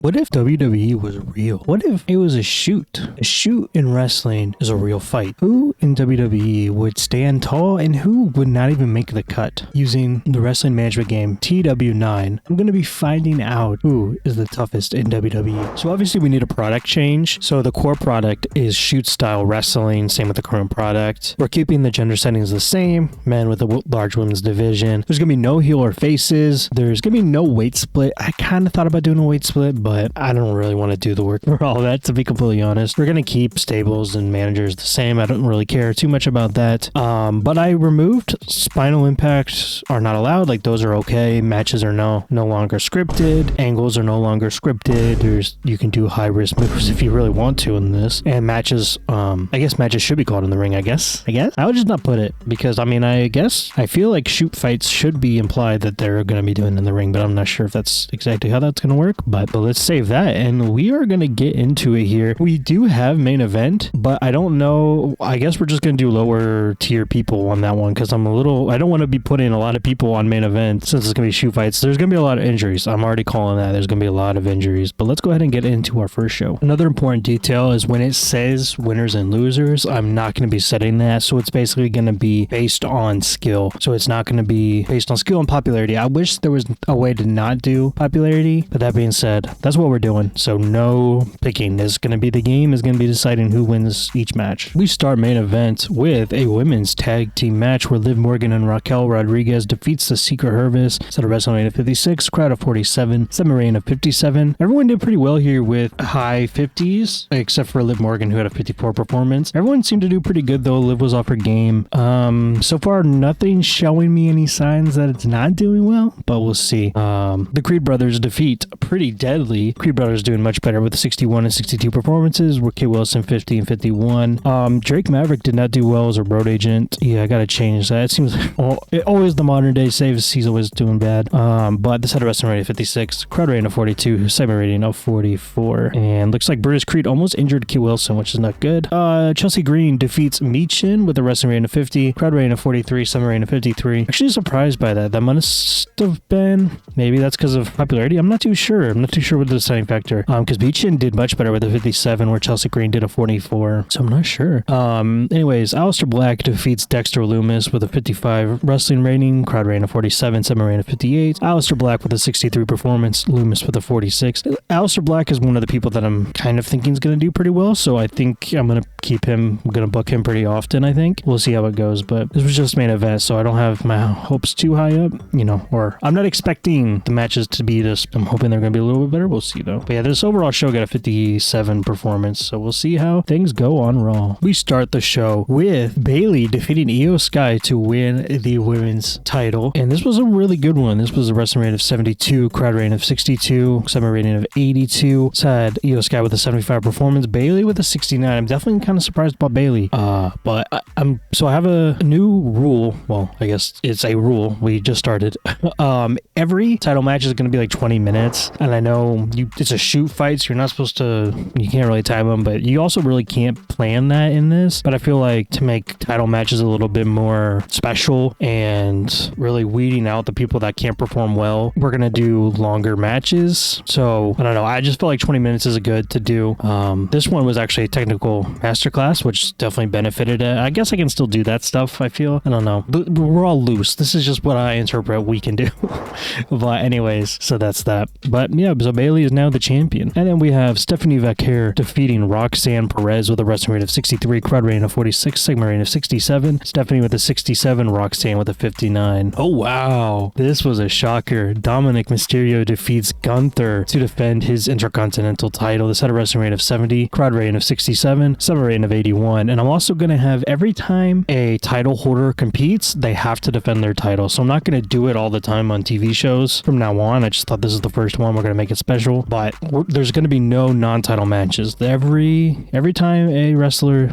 What if WWE was real? What if it was a shoot? A shoot in wrestling is a real fight. Who in WWE would stand tall and who would not even make the cut? Using the wrestling management game TEW IX, I'm going to be finding out who is the toughest in WWE. So obviously we need a product change. So the core product is shoot style wrestling, same with the current product. We're keeping the gender settings the same, men with a large women's division. There's going to be no heel or faces. There's going to be no weight split. I kind of thought about doing a weight split, but I don't really want to do the work for all that, to be completely honest. We're going to keep stables and managers the same. I don't really care too much about that. But I removed spinal impacts are not allowed. Like, those are okay. Matches are no longer scripted. Angles are no longer scripted. You can do high risk moves if you really want to in this. And matches, I guess matches should be called in the ring, I guess. I would just not put it because, I mean, I feel like shoot fights should be implied that they're going to be doing in the ring, but I'm not sure if that's exactly how that's going to work. But let's save that, and we are going to get into it here. We do have main event, but I don't know. I guess we're just going to do lower tier people on that one because I don't want to be putting a lot of people on main event since it's going to be shoot fights. There's going to be a lot of injuries. I'm already calling that. There's going to be a lot of injuries, but let's go ahead and get into our first show. Another important detail is when it says winners and losers, I'm not going to be setting that. So it's basically going to be based on skill. So it's not going to be based on skill and popularity. I wish there was a way to not do popularity, but that being said, that's what we're doing. So no picking. Is going to be the game is going to be deciding who wins each match. We start main event with a women's tag team match where Liv Morgan and Raquel Rodriguez defeats the Secret Service. Set a WrestleMania of 56, crowd of 47, semi-reign of 57. Everyone did pretty well here with high 50s, except for Liv Morgan, who had a 54 performance. Everyone seemed to do pretty good though. Liv was off her game. So far nothing showing me any signs that it's not doing well, but we'll see. The Creed brothers defeat Pretty Deadly. Creed brothers doing much better with 61 and 62 performances. Kay Wilson 50 and 51. Drake Maverick did not do well as a road agent. Yeah, I gotta change that. It seems always the modern day saves. He's always doing bad. But this had a wrestling rating of 56, crowd rating of 42, segment rating of 44, and looks like Brutus Creed almost injured Kay Wilson, which is not good. Chelsea Green defeats Michin with a wrestling rating of 50, crowd rating of 43, segment rating of 53. Actually surprised by that. That must have been, maybe that's because of popularity. I'm not too sure. I'm not too sure with the deciding factor. Because Michin did much better with a 57, where Chelsea Green did a 44. So I'm not sure. Anyways, Aleister Black defeats Dexter Lumis with a 55 wrestling rating, crowd rating of 47, segment rating of 58. Aleister Black with a 63 performance, Lumis with a 46. Aleister Black is one of the people that I'm kind of thinking is going to do pretty well, so I think I'm going to keep him. I'm going to book him pretty often, I think. We'll see how it goes, but this was just main event, so I don't have my hopes too high up, or I'm not expecting the matches to be this. I'm hoping they're going to be a little bit better. We'll see, though. But yeah, this overall show got a 57 performance, so we'll see how things go on Raw. We start the show with Bayley defeating Io Sky to win the women's title, and this was a really good one. This was a wrestling rating of 72, crowd rating of 62, segment rating of 82. It's had Io Sky with a 75 performance, Bayley with a 69. I'm definitely kind of surprised about Bayley, but I have a new rule. Well, I guess it's a rule. We just started. Every title match is going to be like 20 minutes, and I know it's a shoot fight, so you can't really time them, but you also really can't plan that in this. But I feel like to make title matches a little bit more special and really weeding out the people that can't perform well, we're going to do longer matches. So I don't know. I just feel like 20 minutes is good to do. This one was actually a technical masterclass, which definitely benefited it. I guess I can still do that stuff, I feel. I don't know. We're all loose. This is just what I interpret we can do. But anyways, so that's that. But yeah, so Bayley is now the champion. And then we have Stephanie Vaquer defeating Roxanne Perez with a wrestling rate of 63, crowd rating of 46, segment rating of 67. Stephanie with a 67, Roxanne with a 59. Oh wow, this was a shocker. Dominic Mysterio defeats Gunther to defend his Intercontinental title. This had a wrestling rate of 70, crowd rating of 67, segment rating of 81. And I'm also going to have every time a title holder competes, they have to defend their title. So I'm not going to do it all the time on TV shows from now on. I just thought this is the first one. We're going to make it special, but there's going to be no non-title matches. Every time a wrestler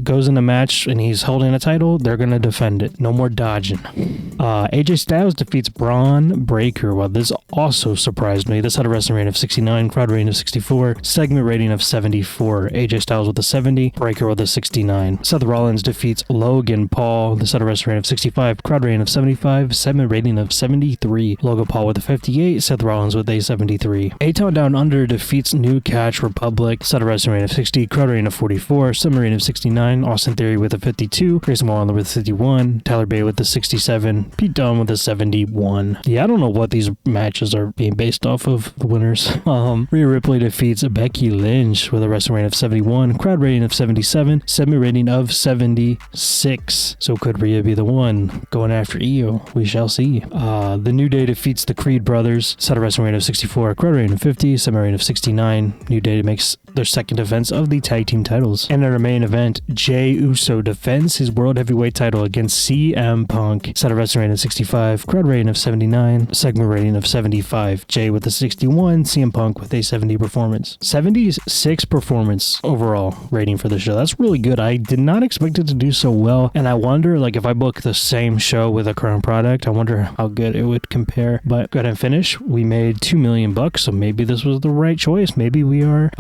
goes in a match and he's holding a title, they're going to defend it. No more dodging. AJ Styles defeats Braun Breaker. Well, this also surprised me. This had a wrestling rating of 69, crowd rating of 64, segment rating of 74. AJ Styles with a 70, Breaker with a 69. Seth Rollins defeats Logan Paul. This had a wrestling rating of 65, crowd rating of 75, segment rating of 73. Logan Paul with a 58, Seth Rollins with a 73. 63. A-Town Down Under defeats New Catch Republic, set a wrestling rating of 60, crowd rating of 44, summary rating of 69, Austin Theory with a 52, Grayson Waller with a 51, Tyler Bay with a 67, Pete Dunne with a 71. Yeah, I don't know what these matches are being based off of, the winners. Rhea Ripley defeats Becky Lynch with a wrestling rating of 71, crowd rating of 77, semi rating of 76. So could Rhea be the one going after Io? We shall see. The New Day defeats the Creed brothers, set a wrestling rating of 64, crowd rating of 50, semi rating of 69. New Day makes their second defense of the tag team titles. And in our main event, Jey Uso defends his world heavyweight title against CM Punk, set a wrestling rating of 65, crowd rating of 79, segment rating of 75. Jey with a 61, CM Punk with a 70 performance. 76 performance overall rating for the show. That's really good. I did not expect it to do so well, and I wonder, like, if I book the same show with a current product, I wonder how good it would compare. But go ahead and finish. We made $2 million, so maybe this was the right choice. Maybe we are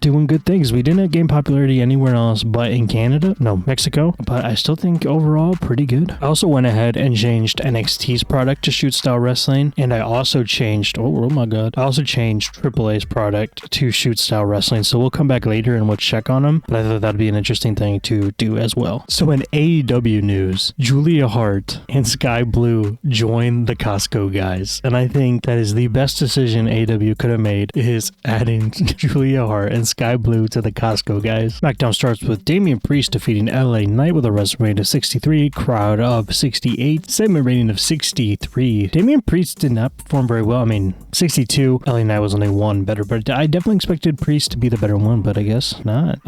doing good things. We didn't gain popularity anywhere else but in Canada, no, Mexico, but I still think overall pretty good. I also went ahead and changed NXT's product to Shoot Style Wrestling, and I also changed, oh my god, I also changed AAA's product to Shoot Style Wrestling, so we'll come back later and we'll check on them, but I thought that'd be an interesting thing to do as well. So in AEW news, Julia Hart and Sky Blue joined the Costco guys, and I think that is the best decision AEW could have made, is adding Julia Hart and Sky Blue to the Costco guys. SmackDown starts with Damian Priest defeating LA Knight with a wrestling rating of 63, crowd of 68, segment rating of 63. Damian Priest did not perform very well. I mean, 62, LA Knight was only one better, but I definitely expected Priest to be the better one, but I guess not.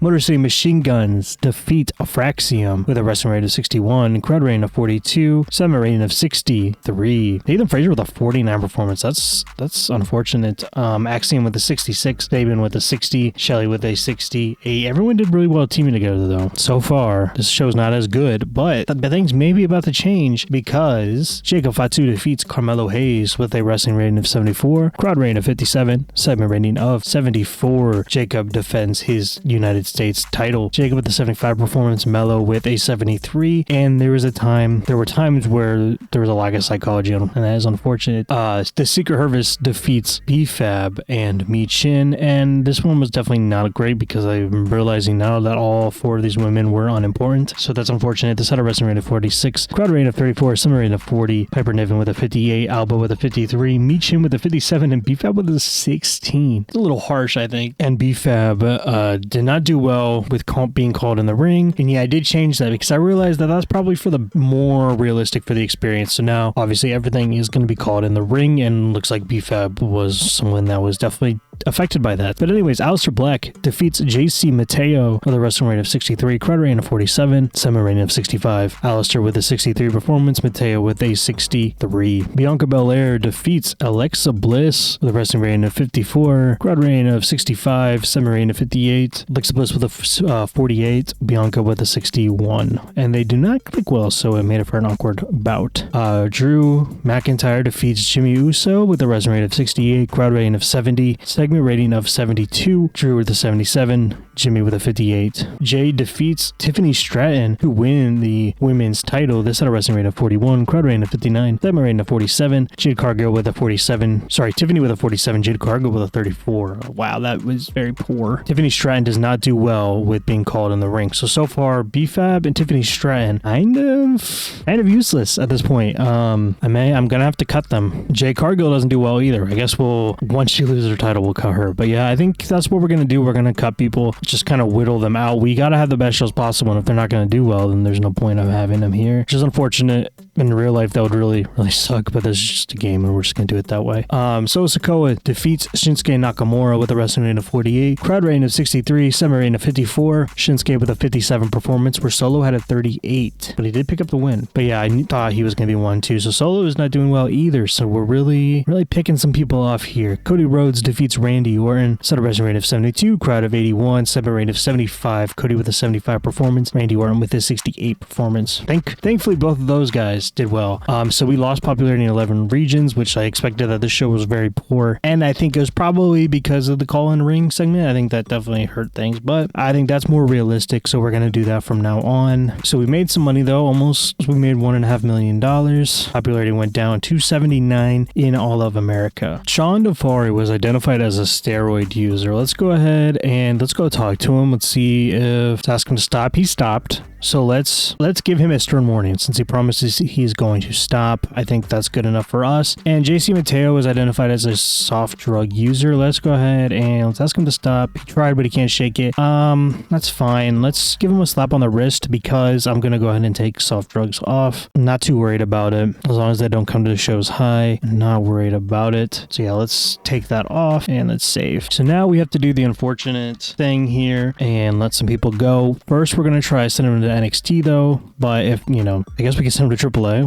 Motor City Machine Guns defeat Aphraxium with a wrestling rating of 61, crowd rating of 42, segment rating of 63. Nathan Frazier with a 49 performance. That's unfortunate. Axiom with a 66, Saban with a 60, Shelley with a 68. Everyone did really well teaming together though. So far, this show's not as good, but the things may be about to change because Jacob Fatu defeats Carmelo Hayes with a wrestling rating of 74, crowd rating of 57, segment rating of 74. Jacob defends his United States title. Jacob with a 75 performance, Melo with a 73, and there were times where there was a lack of psychology on him, and that is unfortunate. The Secret Harvest defeats BFAB and Mi Chin, and this one was definitely not great because I'm realizing now that all four of these women were unimportant, so that's unfortunate. This had a wrestling rating of 46, crowd rating of 34, summary rating of 40, Piper Niven with a 58, Alba with a 53, Mi Chin with a 57, and BFAB with a 16. It's a little harsh, I think. And BFAB did not do well with being called in the ring, and yeah, I did change that because I realized that that's probably for the more realistic for the experience. So now, obviously, everything is going to be called in the ring, and looks like BFAB was someone that was definitely affected by that. But anyways, Aleister Black defeats JC Mateo with a wrestling rating of 63, crowd rating of 47, semi rating of 65. Aleister with a 63 performance, Mateo with a 63. Bianca Belair defeats Alexa Bliss with a wrestling rating of 54, crowd rating of 65, semi rating of 58. Alexa Bliss with a 48, Bianca with a 61. And they do not click well, so it made it for an awkward bout. Drew McIntyre defeats Jimmy Uso with a wrestling rating of 68, crowd rating of 70, segment rating of 72, Drew with a 77, Jimmy with a 58. Jay defeats Tiffany Stratton, who win the women's title. This had a wrestling rating of 41, crowd rating of 59, segment rating of 47, Jade Cargill with a 47, Tiffany with a 47, Jade Cargill with a 34. Wow, that was very poor. Tiffany Stratton does not do well with being called in the ring. So far, BFAB and Tiffany Stratton kind of useless at this point. I'm gonna have to cut them. Jade Cargill doesn't do well either. I guess once she loses her title, we'll cut her. But yeah, I think that's what we're gonna do. We're gonna cut people, just kind of whittle them out. We gotta have the best shows possible, and if they're not gonna do well, then there's no point of having them here, which is unfortunate. In real life, that would really suck, but this is just a game, and we're just gonna do it that way. So Sikoa defeats Shinsuke Nakamura with a wrestling rating of 48, crowd rating of 63, semi rating of 54. Shinsuke with a 57 performance, where Solo had a 38, but he did pick up the win. But yeah, I thought he was gonna be one too. So Solo is not doing well either. So we're really picking some people off here. Cody Rhodes defeats Randy Orton, set a wrestling rating of 72, crowd of 81, semi rating of 75. Cody with a 75 performance, Randy Orton with a 68 performance. Thankfully, both of those guys just did well. So we lost popularity in 11 regions, which I expected that the show was very poor. And I think it was probably because of the call-in ring segment. I think that definitely hurt things, but I think that's more realistic. So we're going to do that from now on. So we made some money though, almost. We made $1.5 million. Popularity went down to 79 in all of America. Sean Defari was identified as a steroid user. Let's go ahead and let's go talk to him. Let's see if let's ask him to stop. He stopped. So let's give him a stern warning since he promises he's going to stop. I think that's good enough for us. And JC Mateo was identified as a soft drug user. Let's go ahead and let's ask him to stop. He tried, but he can't shake it. That's fine. Let's give him a slap on the wrist because I'm gonna go ahead and take soft drugs off. I'm not too worried about it as long as they don't come to the show's high. I'm not worried about it. So yeah, let's take that off and let's save. So now we have to do the unfortunate thing here and let some people go. First, we're gonna try sending him to NXT though, but if I guess we can send him to AAA.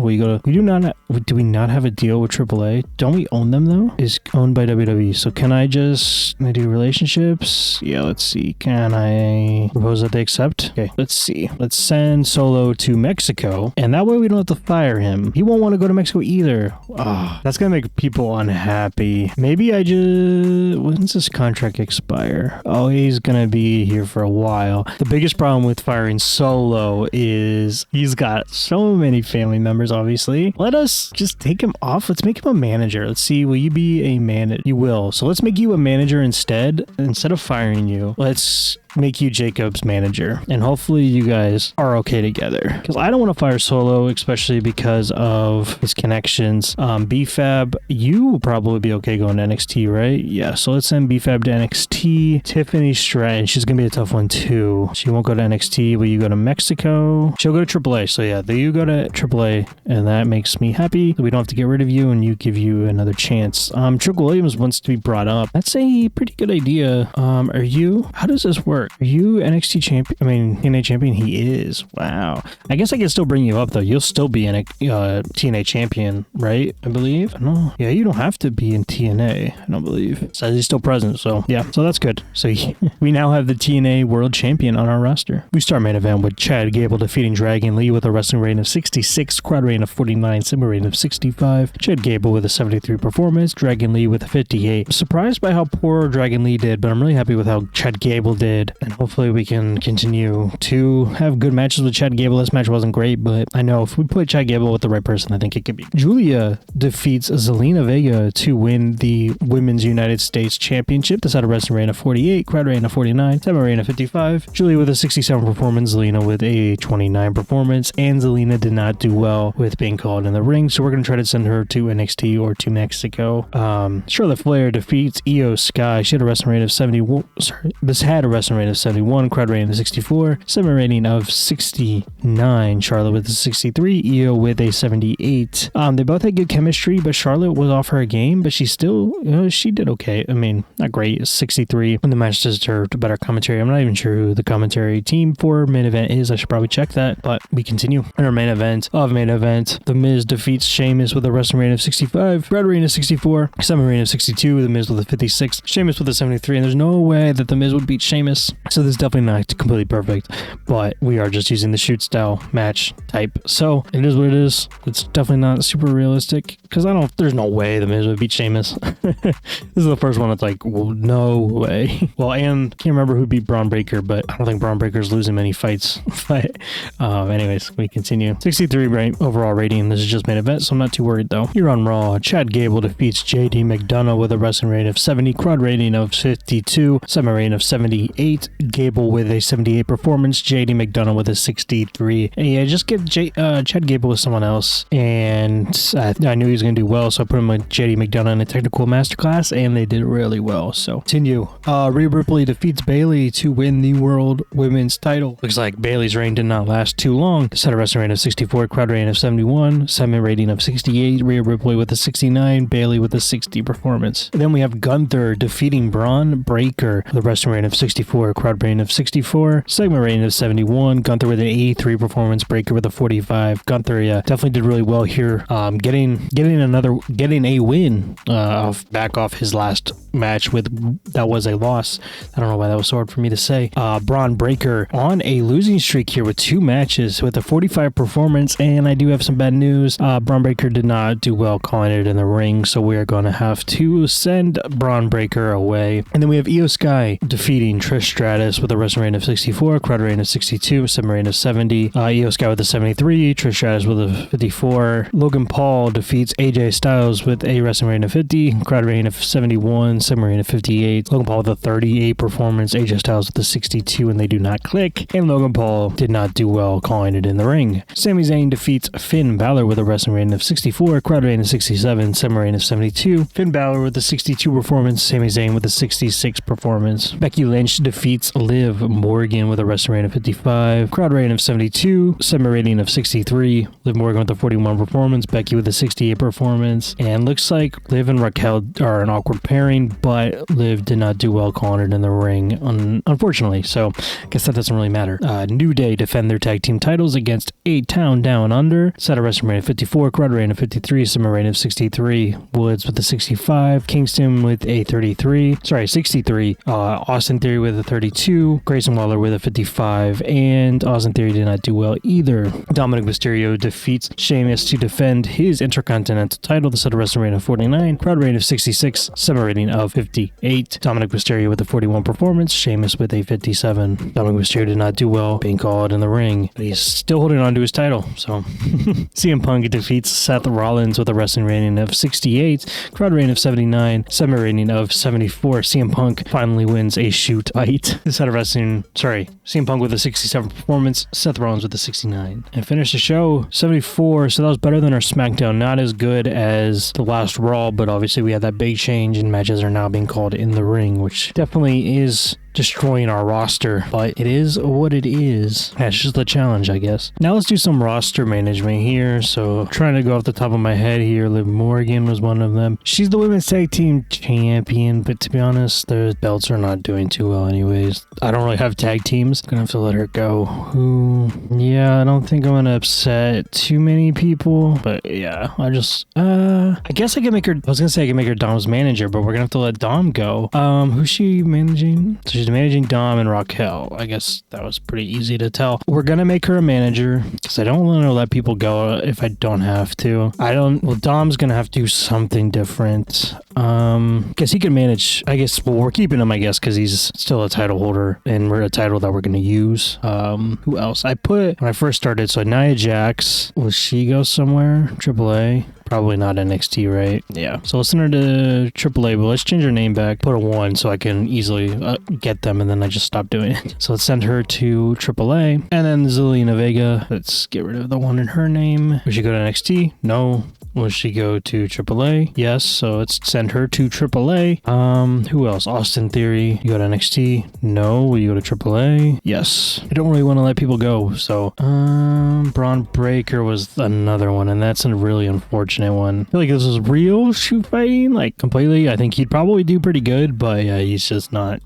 Do we not have a deal with AAA? Don't we own them though? Is owned by WWE. So can I do relationships? Yeah, let's see. Can I propose that they accept? Okay, let's see. Let's send Solo to Mexico, and that way we don't have to fire him. He won't want to go to Mexico either. Oh, that's gonna make people unhappy. Maybe when's this contract expire? Oh, he's gonna be here for a while. The biggest problem with firing Solo is he's got so many family members, obviously. Let us just take him off. Let's make him a manager. Let's see. Will you be a manager? You will. So let's make you a manager instead of firing you. Let's make you Jacob's manager, and hopefully you guys are okay together, because I don't want to fire Solo, especially because of his connections. BFAB, you will probably be okay going to NXT, right? Yeah, so let's send BFAB to NXT. Tiffany Stratton, she's gonna be a tough one too. She won't go to NXT. Will you go to Mexico? She'll go to AAA. So yeah, you go to AAA, and that makes me happy that we don't have to get rid of you and you give you another chance. Trick Williams wants to be brought up. That's a pretty good idea. How does this work? Are you NXT champion? TNA champion? He is. Wow. I guess I can still bring you up though. You'll still be in a TNA champion, right? I believe. No. Yeah, you don't have to be in TNA. I don't believe. So he's still present. So yeah. So that's good. So we now have the TNA World Champion on our roster. We start main event with Chad Gable defeating Dragon Lee with a wrestling rating of 66, crowd rating of 49, similar rating of 65. Chad Gable with a 73 performance. Dragon Lee with a 58. Surprised by how poor Dragon Lee did, but I'm really happy with how Chad Gable did. And hopefully we can continue to have good matches with Chad Gable. This match wasn't great, but I know if we play Chad Gable with the right person, I think it could be. Julia defeats Zelina Vega to win the Women's United States Championship. This had a wrestling rating of 48, crowd rating of 49, semi rating of 55. Julia with a 67 performance, Zelina with a 29 performance, and Zelina did not do well with being called in the ring, so we're going to try to send her to NXT or to Mexico. Charlotte Flair defeats Io Sky. She had a wrestling rating of 71. This had a wrestling rating of 71, crowd rating of 64, semi rating of 69. Charlotte with a 63, Io with a 78. They both had good chemistry, but Charlotte was off her game, but she still, she did okay. I mean, not great. 63. And the match deserved a better commentary. I'm not even sure who the commentary team for main event is. I should probably check that, but we continue. In our main event, The Miz defeats Sheamus with a wrestling rating of 65, crowd rating of 64, semi rating of 62, The Miz with a 56, Sheamus with a 73, and there's no way that The Miz would beat Sheamus. So this is definitely not completely perfect, but we are just using the shoot style match type. So it is what it is. It's definitely not super realistic because there's no way The Miz would beat Sheamus. This is the first one that's like, well, no way. Well, and can't remember who beat Braun Breaker, but I don't think Braun Breaker's losing many fights. But anyways, we continue. 63 overall rating. This is just main event, so I'm not too worried though. Here on Raw, Chad Gable defeats JD McDonough with a wrestling rating of 70, crowd rating of 52, semi rating of 78. Gable with a 78 performance, JD McDonough with a 63. And yeah, just give Chad Gable with someone else, and I knew he was going to do well, so I put him with JD McDonough in a technical masterclass, and they did really well. So continue. Rhea Ripley defeats Bayley to win the World Women's title. Looks like Bayley's reign did not last too long. Set a wrestling rating of 64, crowd rating of 71, semi rating of 68. Rhea Ripley with a 69, Bayley with a 60 performance. And then we have Gunther defeating Braun Breaker with a wrestling rating of 64, crowd rating of 64, segment rating of 71. Gunther with an 83 performance, Breaker with a 45. Gunther, yeah, definitely did really well here. Getting a win back off his last match that was a loss. I don't know why that was so hard for me to say. Braun Breaker on a losing streak here with 2 matches with a 45 performance, and I do have some bad news. Braun Breaker did not do well calling it in the ring, so we are going to have to send Braun Breaker away. And then we have Io Sky defeating Trish Stratus with a wrestling rating of 64, crowd rating of 62, submission rating of 70. Io Sky with a 73, Trish Stratus with a 54. Logan Paul defeats AJ Styles with a wrestling rating of 50, crowd rating of 71, submission rating of 58. Logan Paul with a 38 performance, AJ Styles with a 62, and they do not click. And Logan Paul did not do well calling it in the ring. Sami Zayn defeats Finn Balor with a wrestling rating of 64, crowd rating of 67, submission rating of 72. Finn Balor with a 62 performance, Sami Zayn with a 66 performance. Becky Lynch defeats Liv Morgan with a wrestling rating of 55, crowd rating of 72, submission rating of 63. Liv Morgan with a 41 performance, Becky with a 68 performance. And looks like Liv and Raquel are an awkward pairing, but Liv did not do well calling it in the ring, unfortunately. So I guess that doesn't really matter. New Day defend their tag team titles against A-Town Down Under. Set a wrestling rating of 54, crowd rating of 53, submission rating of 63. Woods with a 65, Kingston with a 63. Austin Theory with a 32, Grayson Waller with a 55, and Austin Theory did not do well either. Dominic Mysterio defeats Sheamus to defend his Intercontinental title. The set a wrestling rating of 49, crowd rating of 66, submission rating of 58. Dominic Mysterio with a 41 performance, Sheamus with a 57. Dominic Mysterio did not do well being called in the ring, but he's still holding on to his title, so. CM Punk defeats Seth Rollins with a wrestling rating of 68, crowd rating of 79, submission rating of 74. CM Punk finally wins a shoot fight. CM Punk with a 67 performance, Seth Rollins with a 69. And finished the show 74, so that was better than our SmackDown. Not as good as the last Raw, but obviously we had that big change and matches are now being called in the ring, which definitely is destroying our roster, but it is what it is. That's just the challenge, I guess. Now let's do some roster management here. So trying to go off the top of my head here, Liv Morgan was one of them. She's the women's tag team champion, but to be honest, their belts are not doing too well anyways. I don't really have tag teams. Gonna have to let her go. Yeah, I don't think I'm gonna upset too many people, but yeah, I guess I can make her, I was gonna say I can make her Dom's manager, but we're gonna have to let Dom go. Who's she managing? So she's managing Dom and Raquel. I guess that was pretty easy to tell. We're gonna make her a manager because I don't want to let people go if I don't have to. Dom's gonna have to do something different. Because he can manage, I guess, we're keeping him, I guess, because he's still a title holder and we're a title that we're gonna use. Who else? When I first started, so Nia Jax, will she go somewhere? AAA? Probably not NXT, right? Yeah. So let's send her to AAA, but let's change her name back. Put a 1 so I can easily get them, and then I just stop doing it. So let's send her to AAA. And then Zelina Vega. Let's get rid of the 1 in her name. Will she go to NXT? No. Will she go to AAA? Yes. So let's send her to AAA. Who else? Austin Theory. You go to NXT? No. Will you go to AAA? Yes. I don't really want to let people go. So, Braun Breaker was another one, and that's a really unfortunate one. I feel like this is real shoot fighting, like completely. I think he'd probably do pretty good, but yeah, he's just not.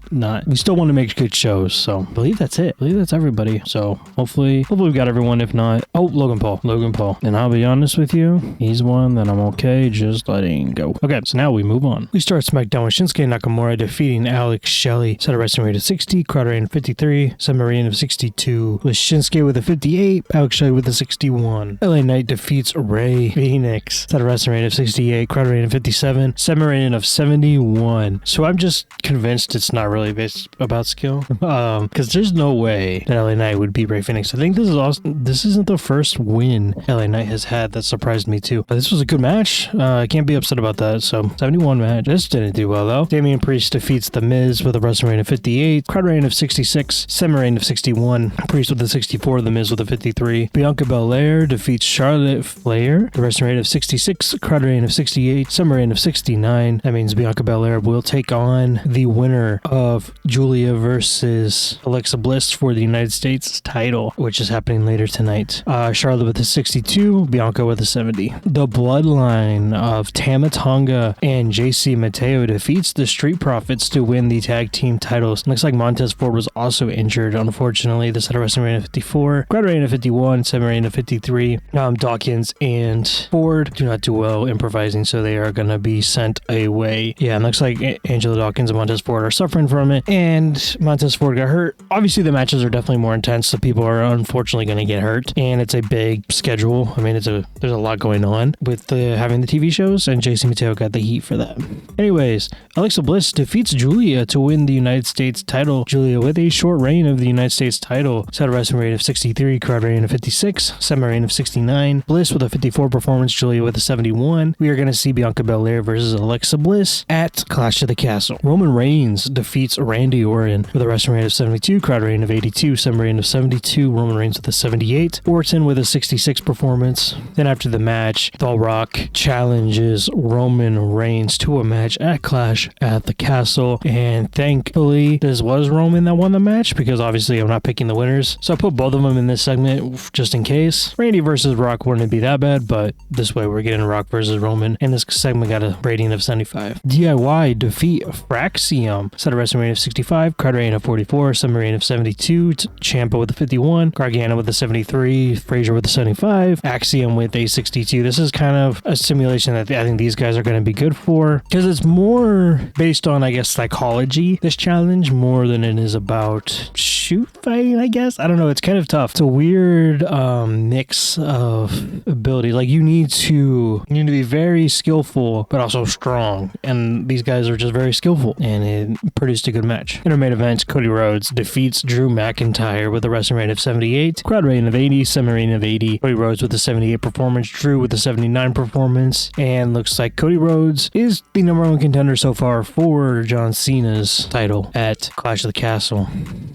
We still want to make good shows. So I believe that's it. I believe that's everybody. So hopefully we've got everyone. If not, Logan Paul. And I'll be honest with you, he's one that I'm okay just letting go. Okay, so now we move on. We start SmackDown with Shinsuke Nakamura defeating Alex Shelley. Set a wrestling rate of 60, crowd rating of 53, submission rating of 62. With Shinsuke with a 58, Alex Shelley with a 61. LA Knight defeats Rey Fénix. Set a wrestling rate of 68, crowd rating of 57, submission rating of 71. So I'm just convinced it's not really based about skill. Because there's no way that LA Knight would beat Rey Fénix. I think this isn't the first win LA Knight has had. That surprised me too. But this was a good match. I can't be upset about that. So 71 match. This didn't do well though. Damian Priest defeats The Miz with a wrestling rating of 58, crowd rating of 66, submission rating of 61. Priest with a 64, The Miz with a 53. Bianca Belair defeats Charlotte Flair. The wrestling rate of 66, crowd rating of 68, submission rating of 69. That means Bianca Belair will take on the winner of Julia versus Alexa Bliss for the United States title, which is happening later tonight. Charlotte with a 62, Bianca with a 70. The Bloodline of Tama Tonga and JC Mateo defeats the Street Profits to win the tag team titles. Looks like Montez Ford was also injured, unfortunately. This had a wrestling rating of 54, crowd rating of 51, submission rating of 53. Dawkins and Ford do not do well improvising, so they are going to be sent away. Yeah, and looks like Angelo Dawkins and Montez Ford are suffering from it, and Montez Ford got hurt. Obviously, the matches are definitely more intense, so people are unfortunately going to get hurt, and it's a big schedule. I mean, there's a lot going on with having the TV shows, and JC Mateo got the heat for that. Anyways, Alexa Bliss defeats Julia to win the United States title. Julia with a short reign of the United States title. Set a wrestling rate of 63, crowd rating of 56, semi-reign of 69. Bliss with a 54 performance, Julia with a 71. We are going to see Bianca Belair versus Alexa Bliss at Clash of the Castle. Roman Reigns defeats Randy Orton with a wrestling rate of 72, crowd rating of 82, semi-reign of 72. Roman Reigns with a 78. Orton with a 66 performance. Then after the match, The Rock challenges Roman Reigns to a match at Clash at the Castle, and thankfully this was Roman that won the match, because obviously I'm not picking the winners, so I put both of them in this segment just in case. Randy versus Rock wouldn't be that bad, but this way we're getting Rock versus Roman, and this segment got a rating of 75. DIY defeat Fraxium. Set a wrestling rate of 65, crowd rating of 44, semi rating of 72. Ciampa with a 51, Gargano with a 73, Frazier with a 75, Axiom with a 62. This is kind of a simulation that I think these guys are going to be good for, because it's more based on, I guess, psychology, this challenge, more than it is about shoot fighting, I guess. I don't know. It's kind of tough. It's a weird mix of ability. Like, you need to be very skillful, but also strong. And these guys are just very skillful, and it produced a good match. In our main event, Cody Rhodes defeats Drew McIntyre with a wrestling rate of 78, crowd rating of 80, semi-rating of 80. Cody Rhodes with a 78 performance, Drew with a 79 performance, and looks like Cody Rhodes is the #1 contender so far for John Cena's title at Clash of the Castle.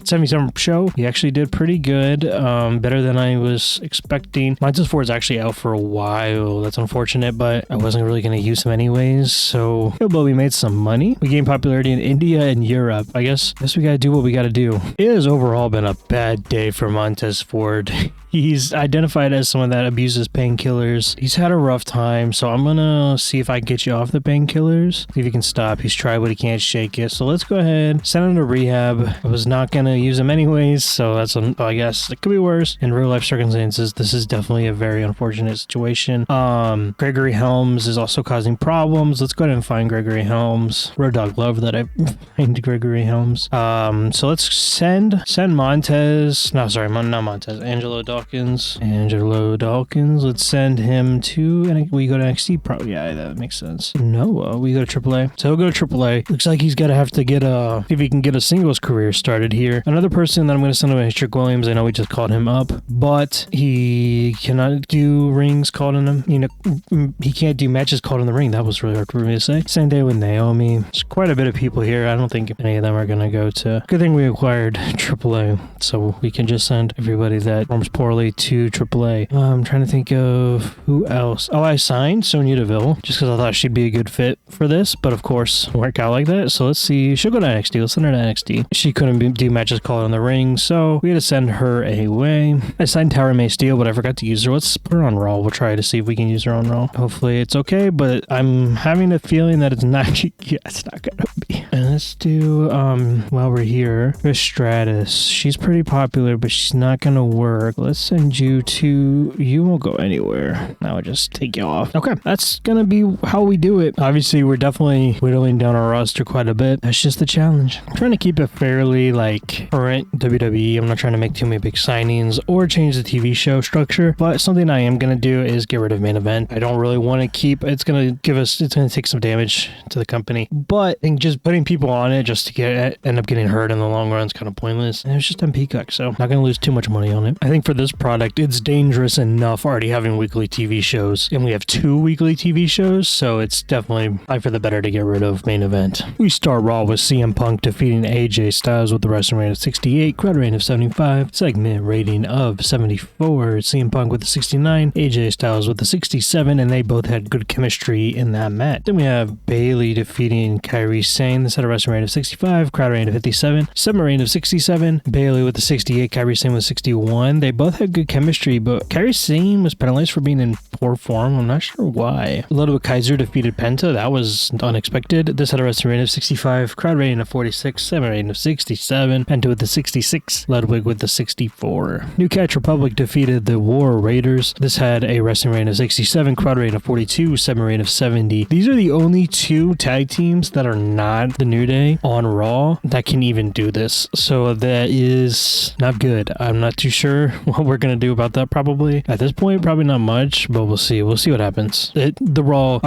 77 show, he actually did pretty good, better than I was expecting. Montez Ford's actually out for a while. That's unfortunate, but I wasn't really going to use him anyways, so but we made some money. We gained popularity in India and Europe. I guess we got to do what we got to do. It has overall been a bad day for Montez Ford. He's identified as someone that abuses painkillers. He's had a rough time, so I'm gonna see if I can get you off the painkillers. See if he can stop. He's tried, but he can't shake it. So let's go ahead, send him to rehab. I was not gonna use him anyways, so I guess it could be worse. In real life circumstances, this is definitely a very unfortunate situation. Gregory Helms is also causing problems. Let's go ahead and find Gregory Helms. Road Dogg love that I find Gregory Helms. So let's send Montez. No, sorry, not Montez. Angelo Dawkins. Let's send him to, and we go to NXT. Probably, yeah, that makes sense. No, we go to AAA. So he'll go to AAA. Looks like he's gonna have to get see if he can get a singles career started here. Another person that I'm gonna send him is Trick Williams. I know we just called him up, but he cannot do rings called in him. You know, he can't do matches called in the ring. That was really hard for me to say. Same day with Naomi. There's quite a bit of people here. I don't think any of them are gonna go to. Good thing we acquired AAA, so we can just send everybody that performs poorly to AAA. I'm trying to think of who else. Oh, I signed Sonya Deville just because I thought she'd be a good fit for this, but of course, work out like that. So let's see. She'll go to NXT. Let's send her to NXT. She couldn't do matches called in the ring, so we had to send her away. I signed Tara May Steele, but I forgot to use her. Let's put her on Raw. We'll try to see if we can use her on Raw. Hopefully it's okay, but I'm having a feeling that it's not. Yeah, it's not gonna be. And let's do while we're here, Trish Stratus. She's pretty popular, but she's not gonna work. Let's send you to. You won't go anywhere. Now I'll just take you off. Okay, that's gonna be how we do it. Obviously, we're definitely whittling down our roster quite a bit. That's just the challenge. I'm trying to keep it fairly like current WWE. I'm not trying to make too many big signings or change the TV show structure, but something I am gonna do is get rid of Main Event. I don't really want to keep. It's gonna take some damage to the company, but I think just putting people on it just to end up getting hurt in the long run is kind of pointless. And it's just on Peacock, so not gonna lose too much money on it. I think for this product, it's dangerous enough already having weekly TV shows, and we have 2 weekly TV shows, so it's definitely probably for the better to get rid of Main Event. We start Raw with CM Punk defeating AJ Styles with the wrestling rating of 68, crowd rating of 75, segment rating of 74. CM Punk with the 69, AJ Styles with the 67, and they both had good chemistry in that match. Then we have Bayley defeating Kairi Sane. This had a wrestling rating of 65, crowd rating of 57, segment rating of 67. Bayley with the 68, Kairi Sane with 61. They both had good chemistry, but Kairi Sane was penalized for being in poor form. I'm not sure why. Ludwig Kaiser defeated Penta. That was unexpected. This had a wrestling rating of 65, crowd rating of 46, segment rating of 67. Penta with the 66, Ludwig with the 64. New Catch Republic defeated the War Raiders. This had a wrestling rating of 67, crowd rating of 42, 7 rating of 70. These are the only 2 tag teams that are not the New Day on Raw that can even do this. So that is not good. I'm not too sure what we're going to do about that probably. At this point, probably not much, but we'll see. We'll see what happens. The Raw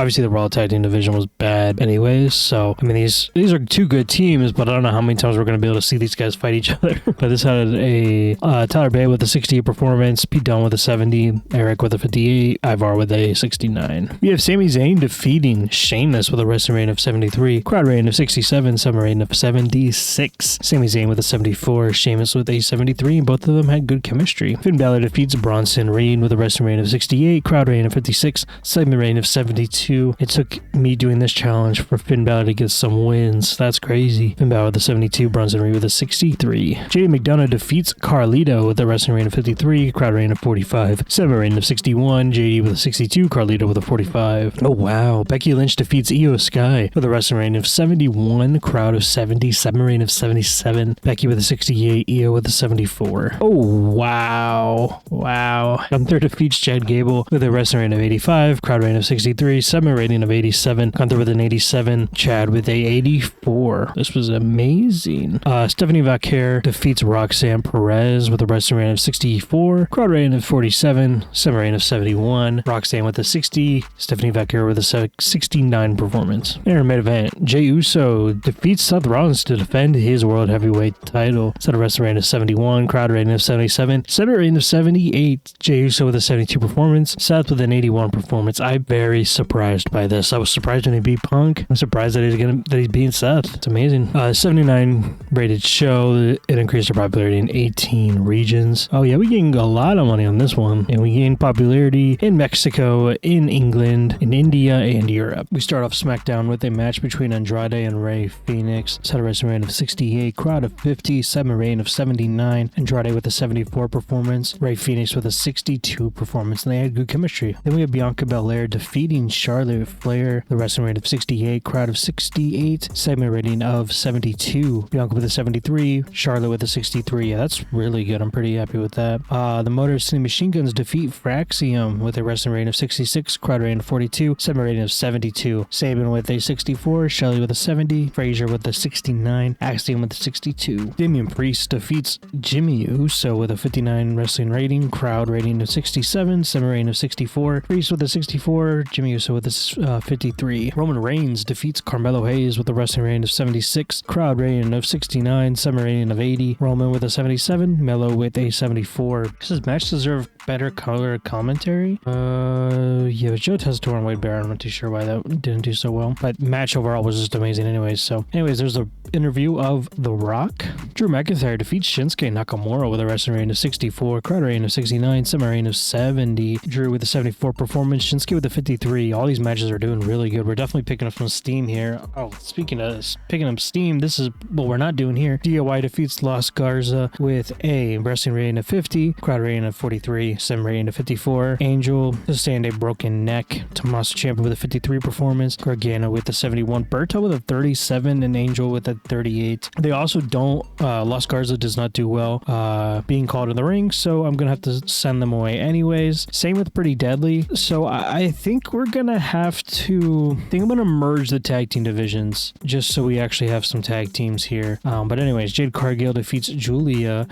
tag team division was bad anyways. So, I mean, these are 2 good teams, but I don't know how many times we're going to be able to see these guys fight each other. But this had a Tyler Bate with a 68 performance, Pete Dunne with a 70, Eric with a 58, Ivar with a 69. We have Sami Zayn defeating Sheamus with a wrestling rating of 73, crowd rating of 67, summer rating of 76. Sami Zayn with a 74, Sheamus with a 73, and both of them had good chemistry. Finn Balor defeats Bronson Reed with a wrestling rating of 68, crowd rating of 56, segment rating of 72. It took me doing this challenge for Finn Balor to get some wins. That's crazy. Finn Balor with a 72, Bronson Reed with a 63. JD McDonough defeats Carlito with a wrestling rating of 53, crowd rating of 45, segment rating of 61. JD with a 62, Carlito with a 45. Oh wow. Becky Lynch defeats Io Sky with a wrestling rating of 71, crowd of 70, segment rating of 77. Becky with a 68, Io with a 74. Oh wow. Wow. Gunther defeats Chad Gable with a wrestling rating of 85, crowd rating of 63, segment rating of 87. Gunther with an 87, Chad with a 84. This was amazing. Stephanie Vaquer defeats Roxanne Perez with a wrestling rating of 64, crowd rating of 47, segment rating of 71. Roxanne with a 60, Stephanie Vaquer with a 69 performance. In our main event, Jey Uso defeats Seth Rollins to defend his World Heavyweight title. Set a wrestling rating of 71, crowd rating of 77, segment rating of 78. Jey Uso with a 72 performance, Seth with an 81 performance. I'm very surprised by this. I was surprised when he beat Punk. I'm surprised that he's beating Seth. It's amazing. 79 rated show. It increased our popularity in 18 regions. Oh yeah, we gained a lot of money on this one, and we gained popularity in Mexico, in England, in India, and Europe. We start off SmackDown with a match between Andrade and Rey Fenix. Set a wrestling rating of 68, crowd of 50, segment rating of 79. Andrade with a 74 performance, Rey Fenix with a 62 performance, and they had good chemistry. Then we have Bianca Belair defeating Charlotte Flair. The wrestling rating of 68, crowd of 68, segment rating of 72. Bianca with a 73, Charlotte with a 63. Yeah, that's really good. I'm pretty happy with that. The Motor City Machine Guns defeat Fraxium with a wrestling rating of 66, crowd rating of 42, segment rating of 72. Sabin with a 64, Shelly with a 70, Frazier with a 69, Axiom with a 62. Damian Priest defeats Jimmy Uso with a 59 wrestling rating, crowd rating of 67, segment rating of 64. Priest with a 64, Jimmy Uso with a 53. Roman Reigns defeats Carmelo Hayes with a wrestling rating of 76, crowd rating of 69, segment rating of 80. Roman with a 77, Melo with a 74. Does this match deserve better color commentary? Yeah, Joe Tessitore and Wade Barrett. I'm not too sure why that didn't do so well, but match overall was just amazing anyways. So anyways, there's the interview of The Rock. Drew McIntyre defeats Shinsuke Nakamura with a wrestling rating of 64, crowd rating of 69, segment rating of 70. Drew with a 74 performance, Shinsuke with a 53. All these matches are doing really good. We're definitely picking up some steam here. Oh, speaking of picking up steam, this is what we're not doing here. DIY defeats Los Garza with a wrestling rating of 50, crowd rating of 43, segment rating of 54. Angel sustained a broken neck. Tommaso Ciampa with a 53 performance, Gargano with a 71, Berto with a 37, and Angel with a 38. They also don't, Los Garza does not do well being called in the ring, so I'm gonna have to send them away anyways. Same with Pretty Deadly. So I think we're gonna have to, I'm gonna merge the tag team divisions just so we actually have some tag teams here. But anyways, Jade Cargill defeats Julia.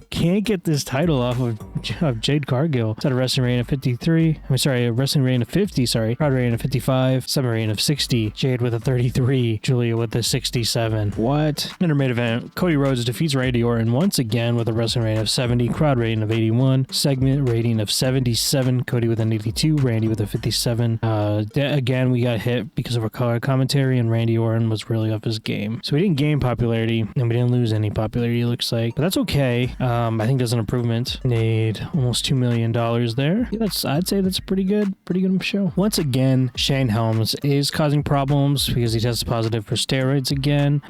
Can't get this title off of Jade Cargill. It's at a wrestling rating of 53. A wrestling rating of 50, crowd rating of 55, segment rating of 60. Jade with a 33, Julia with a 67. What? In our main event, Cody Rhodes defeats Randy Orton once again with a wrestling rating of 70, crowd rating of 81, segment rating of 77. Cody with an 82, Randy with a 57. Again, we got hit because of our color commentary, and Randy Orton was really off his game. So we didn't gain popularity, and we didn't lose any popularity, it looks like. But that's okay. I think that's an improvement. Made almost almost $2 million there. Yeah, I'd say that's a pretty good show. Once again, Shane Helms is causing problems because he tested positive for steroids again.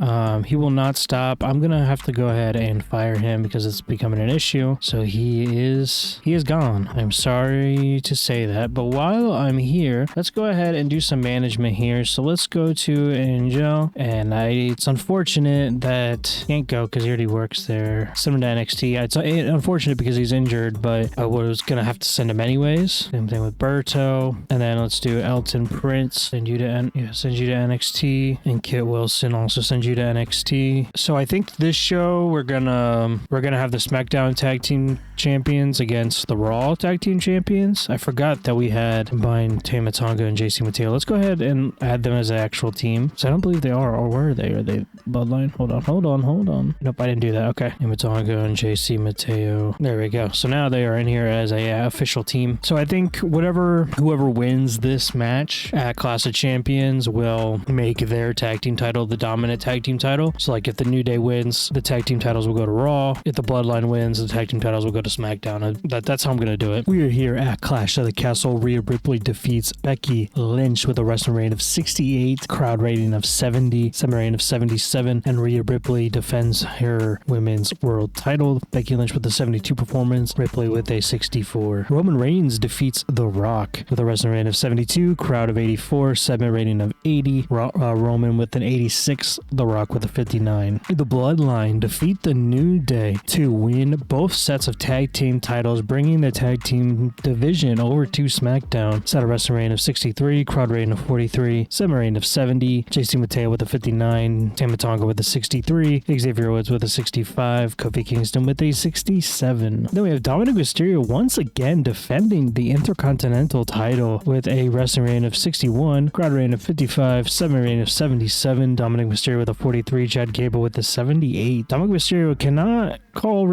He will not stop. I'm gonna have to go ahead and fire him because it's becoming an issue. So he is gone. I'm sorry to say that, but while I'm here, let's go ahead and do some management here. So let's go to Angel, and it's unfortunate that he can't go because he already works there. Send him to NXT. It's unfortunate because he's injured, but I was gonna have to send him anyways. Same thing with Berto, and then let's do Elton Prince. Send you to NXT, and Kit Wilson also send you to NXT. So I think this show we're gonna have the SmackDown Tag Team Champions against the Raw Tag Team Champions. I forgot that we had combined Tama Tonga and JC Mateo. Let's go ahead and add them as an actual team. So I don't believe they are, or were they? Are they Bloodline? Hold on. Nope, I didn't do that. Okay. Tama Tonga and JC Mateo. There we go. So now they are in here as a official team. So I think whoever wins this match at Clash of Champions will make their tag team title the dominant tag team title. So like if the New Day wins, the tag team titles will go to Raw. If the Bloodline wins, the tag team titles will go to SmackDown. That's how I'm going to do it. We are here at Clash of the Castle. Rhea Ripley defeats Becky Lynch with a wrestling rating of 68, crowd rating of 70, summary rating of 77, and Rhea Ripley defends her women's world title. Becky Lynch with a 72 performance, Ripley with a 64. Roman Reigns defeats The Rock with a wrestling rating of 72, crowd of 84, segment rating of 80, Roman with an 86, The Rock with a 59. The Bloodline defeat the New Day to win both sets of tag team titles, bringing the tag team division over to SmackDown. Set a wrestling rating of 63, crowd rating of 43, segment rating of 70, JC Mateo with a 59, Tama Tonga with a 63, Xavier Woods with a 65, Kofi Kingston with a 67. Then we have Dominic Mysterio once again defending the Intercontinental title with a wrestling rating of 61, crowd rating of 55, segment rating of 77, Dominic Mysterio with a 43, Chad Gable with a 78. Dominic Mysterio cannot call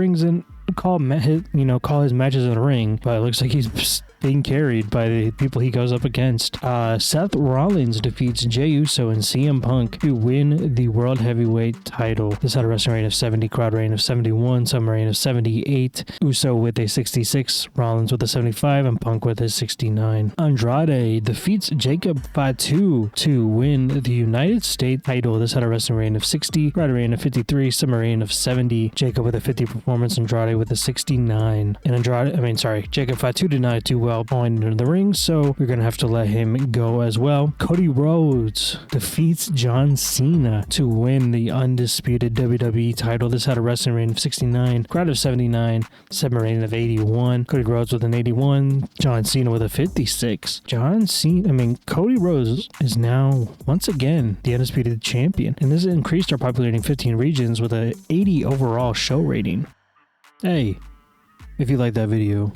his matches in the ring, but it looks like he's being carried by the people he goes up against. Seth Rollins defeats Jey Uso and CM Punk to win the World Heavyweight title. This had a wrestling rating of 70, crowd rating of 71, sum rating of 78. Uso with a 66, Rollins with a 75, and Punk with a 69. Andrade defeats Jacob Fatu to win the United States title. This had a wrestling rating of 60, crowd rating of 53, sum rating of 70. Jacob with a 50 performance, Andrade with a 69. And Jacob Fatu did not do well falling into the ring, so we're gonna have to let him go as well. Cody Rhodes defeats John Cena to win the undisputed WWE title. This had a wrestling rating of 69, crowd of 79, segment rating of 81. Cody Rhodes with an 81, John Cena with a 56. Cody Rhodes is now once again the undisputed champion, and this has increased our popularity in 15 regions with a 80 overall show rating. Hey, if you like that video,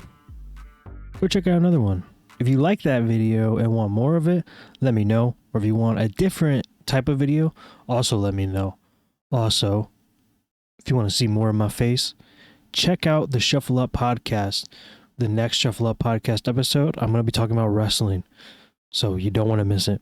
go check out another one. If you like that video and want more of it, let me know. Or if you want a different type of video, also let me know. Also, if you want to see more of my face, check out the Shuffle Up podcast. The next Shuffle Up podcast episode, I'm going to be talking about wrestling. So you don't want to miss it.